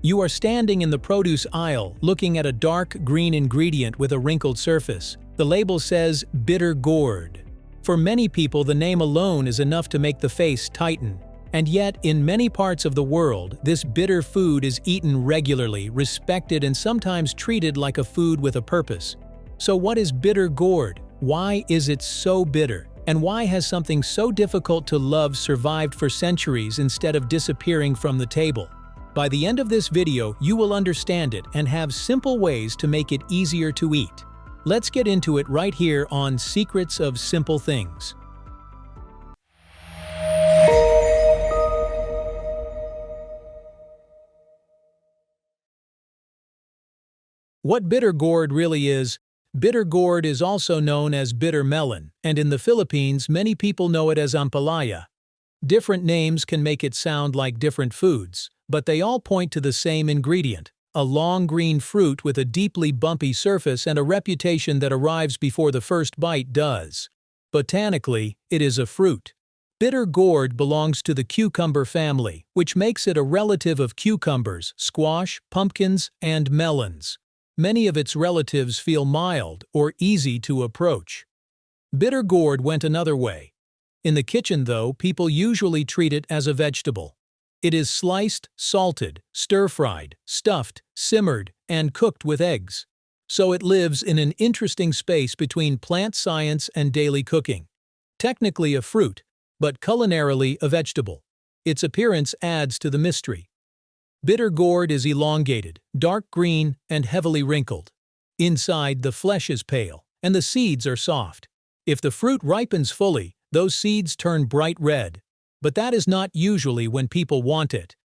You are standing in the produce aisle, looking at a dark green ingredient with a wrinkled surface. The label says bitter gourd. For many people, the name alone is enough to make the face tighten. And yet, in many parts of the world, this bitter food is eaten regularly, respected, and sometimes treated like a food with a purpose. So what is bitter gourd? Why is it so bitter? And why has something so difficult to love survived for centuries instead of disappearing from the table? By the end of this video, you will understand it and have simple ways to make it easier to eat. Let's get into it right here on Secrets of Simple Things. What bitter gourd really is? Bitter gourd is also known as bitter melon, and in the Philippines, many people know it as ampalaya. Different names can make it sound like different foods, but they all point to the same ingredient, a long green fruit with a deeply bumpy surface and a reputation that arrives before the first bite does. Botanically, it is a fruit. Bitter gourd belongs to the cucumber family, which makes it a relative of cucumbers, squash, pumpkins, and melons. Many of its relatives feel mild or easy to approach. Bitter gourd went another way. In the kitchen, though, people usually treat it as a vegetable. It is sliced, salted, stir-fried, stuffed, simmered, and cooked with eggs. So it lives in an interesting space between plant science and daily cooking. Technically a fruit, but culinarily a vegetable. Its appearance adds to the mystery. Bitter gourd is elongated, dark green, and heavily wrinkled. Inside, the flesh is pale, and the seeds are soft. If the fruit ripens fully, those seeds turn bright red. But that is not usually when people want it.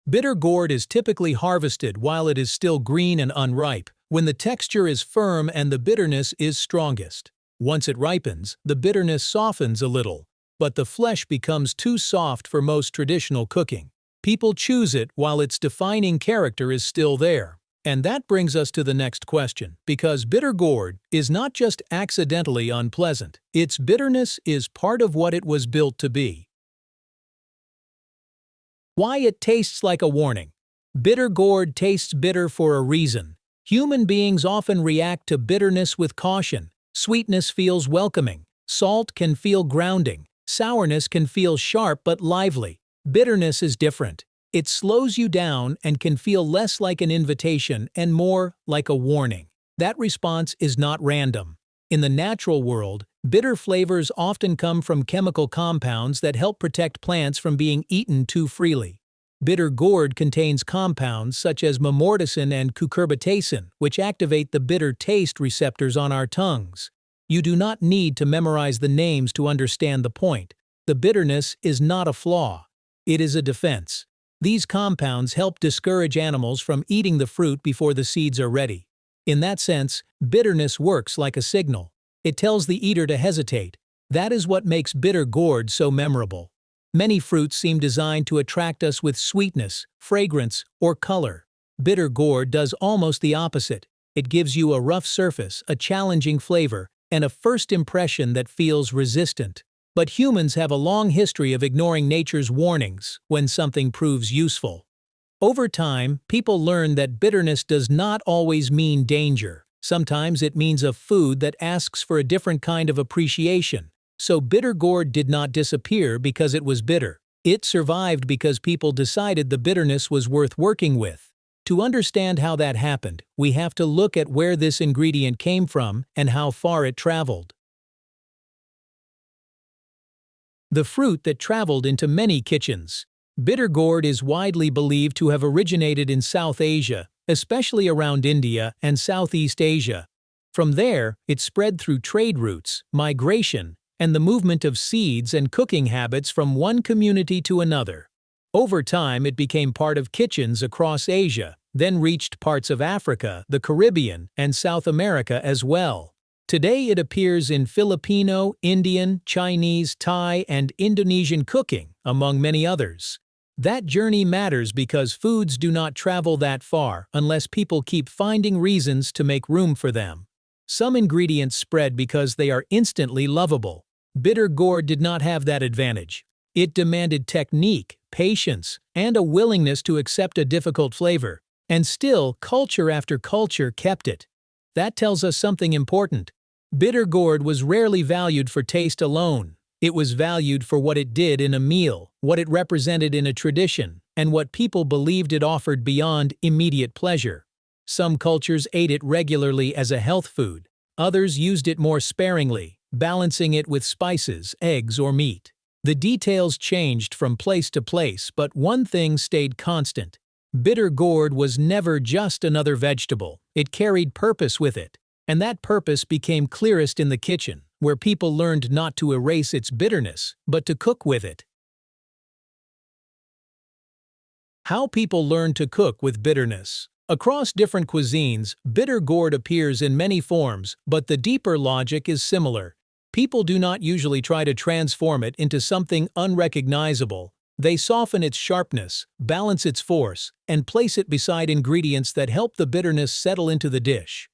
Bitter gourd is typically harvested while it is still green and unripe, when the texture is firm and the bitterness is strongest. Once it ripens, the bitterness softens a little, but the flesh becomes too soft for most traditional cooking. People choose it while its defining character is still there. And that brings us to the next question, because bitter gourd is not just accidentally unpleasant. Its bitterness is part of what it was built to be. Why it tastes like a warning. Bitter gourd tastes bitter for a reason. Human beings often react to bitterness with caution. Sweetness feels welcoming. Salt can feel grounding. Sourness can feel sharp but lively. Bitterness is different. It slows you down and can feel less like an invitation and more like a warning. That response is not random. In the natural world, bitter flavors often come from chemical compounds that help protect plants from being eaten too freely. Bitter gourd contains compounds such as memortacin and cucurbitacin, which activate the bitter taste receptors on our tongues. You do not need to memorize the names to understand the point. The bitterness is not a flaw. It is a defense. These compounds help discourage animals from eating the fruit before the seeds are ready. In that sense, bitterness works like a signal. It tells the eater to hesitate. That is what makes bitter gourd so memorable. Many fruits seem designed to attract us with sweetness, fragrance, or color. Bitter gourd does almost the opposite. It gives you a rough surface, a challenging flavor, and a first impression that feels resistant. But humans have a long history of ignoring nature's warnings when something proves useful. Over time, people learn that bitterness does not always mean danger. Sometimes it means a food that asks for a different kind of appreciation. So bitter gourd did not disappear because it was bitter. It survived because people decided the bitterness was worth working with. To understand how that happened, we have to look at where this ingredient came from and how far it traveled. The fruit that traveled into many kitchens. Bitter gourd is widely believed to have originated in South Asia, especially around India and Southeast Asia. From there, it spread through trade routes, migration, and the movement of seeds and cooking habits from one community to another. Over time, it became part of kitchens across Asia, then reached parts of Africa, the Caribbean, and South America as well. Today it appears in Filipino, Indian, Chinese, Thai, and Indonesian cooking, among many others. That journey matters because foods do not travel that far unless people keep finding reasons to make room for them. Some ingredients spread because they are instantly lovable. Bitter gourd did not have that advantage. It demanded technique, patience, and a willingness to accept a difficult flavor. And still, culture after culture kept it. That tells us something important. Bitter gourd was rarely valued for taste alone. It was valued for what it did in a meal, what it represented in a tradition, and what people believed it offered beyond immediate pleasure. Some cultures ate it regularly as a health food. Others used it more sparingly, balancing it with spices, eggs, or meat. The details changed from place to place, but one thing stayed constant. Bitter gourd was never just another vegetable. It carried purpose with it. And that purpose became clearest in the kitchen, where people learned not to erase its bitterness, but to cook with it. How people learn to cook with bitterness. Across different cuisines, bitter gourd appears in many forms, but the deeper logic is similar. People do not usually try to transform it into something unrecognizable. They soften its sharpness, balance its force, and place it beside ingredients that help the bitterness settle into the dish.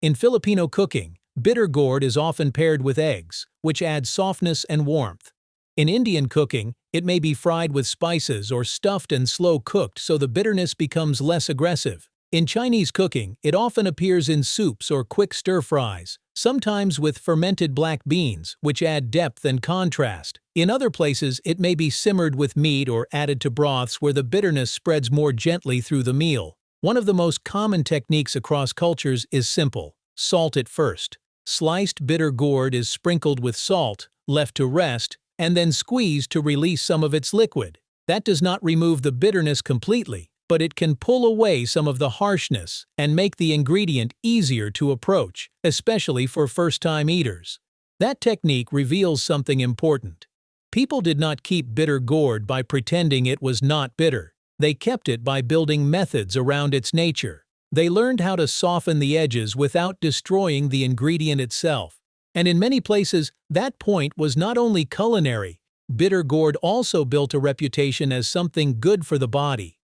In Filipino cooking, bitter gourd is often paired with eggs, which add softness and warmth. In Indian cooking, it may be fried with spices or stuffed and slow-cooked so the bitterness becomes less aggressive. In Chinese cooking, it often appears in soups or quick stir-fries, sometimes with fermented black beans, which add depth and contrast. In other places, it may be simmered with meat or added to broths where the bitterness spreads more gently through the meal. One of the most common techniques across cultures is simple: salt it first. Sliced bitter gourd is sprinkled with salt, left to rest, and then squeezed to release some of its liquid. That does not remove the bitterness completely, but it can pull away some of the harshness and make the ingredient easier to approach, especially for first-time eaters. That technique reveals something important. People did not keep bitter gourd by pretending it was not bitter. They kept it by building methods around its nature. They learned how to soften the edges without destroying the ingredient itself. And in many places, that point was not only culinary. Bitter gourd also built a reputation as something good for the body.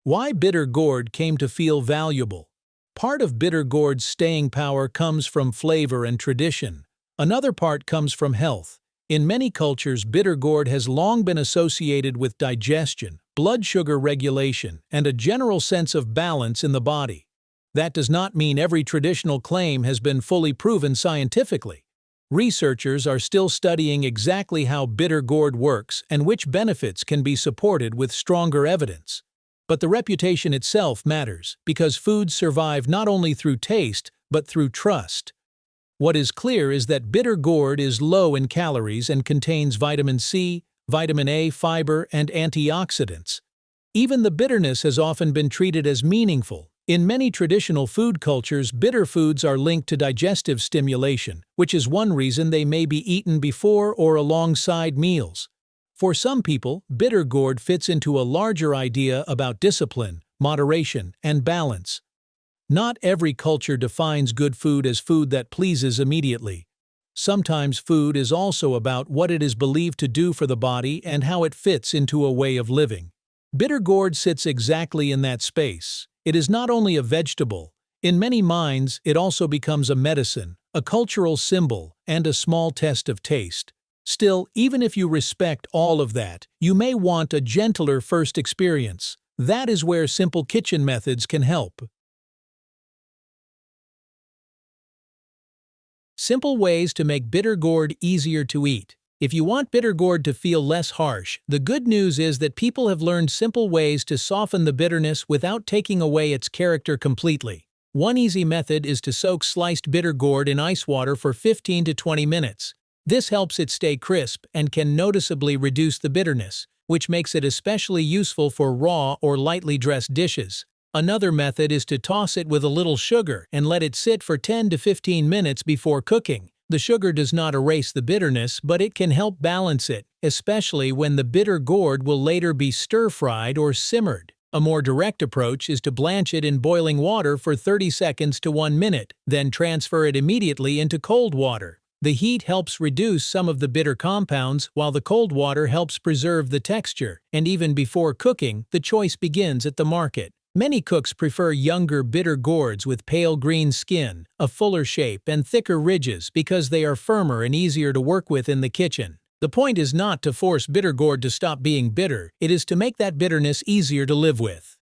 Why bitter gourd came to feel valuable. Part of bitter gourd's staying power comes from flavor and tradition. Another part comes from health. In many cultures, bitter gourd has long been associated with digestion, blood sugar regulation, and a general sense of balance in the body. That does not mean every traditional claim has been fully proven scientifically. Researchers are still studying exactly how bitter gourd works and which benefits can be supported with stronger evidence. But the reputation itself matters, because foods survive not only through taste, but through trust. What is clear is that bitter gourd is low in calories and contains vitamin C, vitamin A, fiber, and antioxidants. Even the bitterness has often been treated as meaningful. In many traditional food cultures, bitter foods are linked to digestive stimulation, which is one reason they may be eaten before or alongside meals. For some people, bitter gourd fits into a larger idea about discipline, moderation, and balance. Not every culture defines good food as food that pleases immediately. Sometimes food is also about what it is believed to do for the body and how it fits into a way of living. Bitter gourd sits exactly in that space. It is not only a vegetable. In many minds, it also becomes a medicine, a cultural symbol, and a small test of taste. Still, even if you respect all of that, you may want a gentler first experience. That is where simple kitchen methods can help. Simple ways to make bitter gourd easier to eat. If you want bitter gourd to feel less harsh, the good news is that people have learned simple ways to soften the bitterness without taking away its character completely. One easy method is to soak sliced bitter gourd in ice water for 15 to 20 minutes. This helps it stay crisp and can noticeably reduce the bitterness, which makes it especially useful for raw or lightly dressed dishes. Another method is to toss it with a little sugar and let it sit for 10 to 15 minutes before cooking. The sugar does not erase the bitterness, but it can help balance it, especially when the bitter gourd will later be stir-fried or simmered. A more direct approach is to blanch it in boiling water for 30 seconds to 1 minute, then transfer it immediately into cold water. The heat helps reduce some of the bitter compounds, while the cold water helps preserve the texture, and even before cooking, the choice begins at the market. Many cooks prefer younger bitter gourds with pale green skin, a fuller shape, and thicker ridges because they are firmer and easier to work with in the kitchen. The point is not to force bitter gourd to stop being bitter, it is to make that bitterness easier to live with.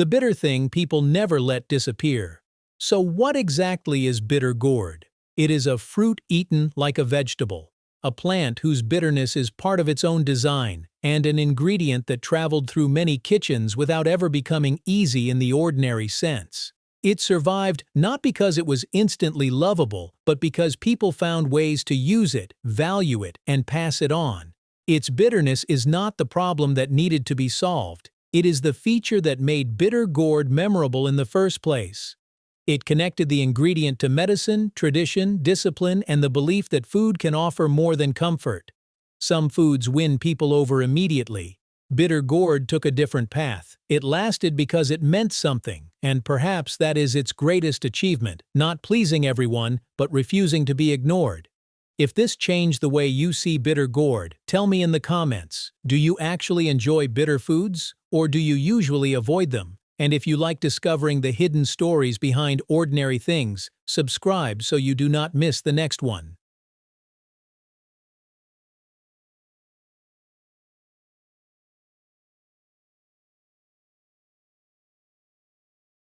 the bitter thing people never let disappear. So what exactly is bitter gourd? It is a fruit eaten like a vegetable, a plant whose bitterness is part of its own design, and an ingredient that traveled through many kitchens without ever becoming easy in the ordinary sense. It survived not because it was instantly lovable, but because people found ways to use it, value it, and pass it on. Its bitterness is not the problem that needed to be solved. It is the feature that made bitter gourd memorable in the first place. It connected the ingredient to medicine, tradition, discipline, and the belief that food can offer more than comfort. Some foods win people over immediately. Bitter gourd took a different path. It lasted because it meant something, and perhaps that is its greatest achievement, not pleasing everyone, but refusing to be ignored. If this changed the way you see bitter gourd, tell me in the comments. Do you actually enjoy bitter foods, or do you usually avoid them? And if you like discovering the hidden stories behind ordinary things, subscribe so you do not miss the next one.